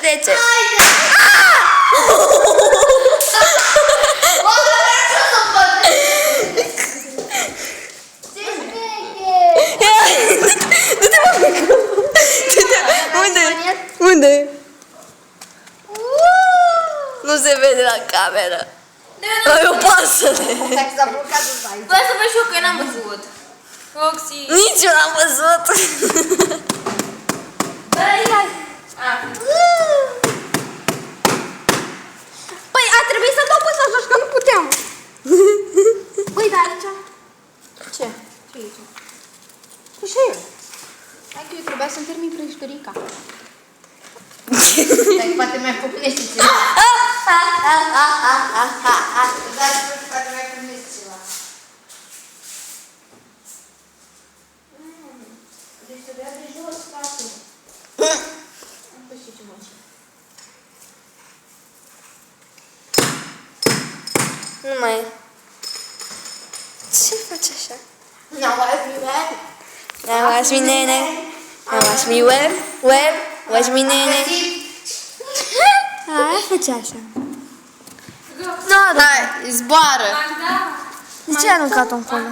trece. Du-te, mă, unde? Unde? Nu se vede la cameră. Ai o pasăre. Dacă s-a blocat de aici. Vreau să văd și eu, că eu n-am văzut. Roxy. Nici eu n-am văzut. Păi a trebuit să dau până să joci, că nu puteam. Băi, dar aici... Ce? Ce e aici? Păi și eu. Hai că eu trebuia să-mi termin prăjiturica. Dar poate mai pocnește ceva. Dar poate mai pocnește ceva. Deci trebuia de jos, frate. Am pus și ce mă ce. Nu mai e. Ce faci așa? Now watch me back. Now watch me, nene. Now watch me web. Watch me, nene. Hai, face așa. Da, zboară. De ce ai aruncat-o acolo?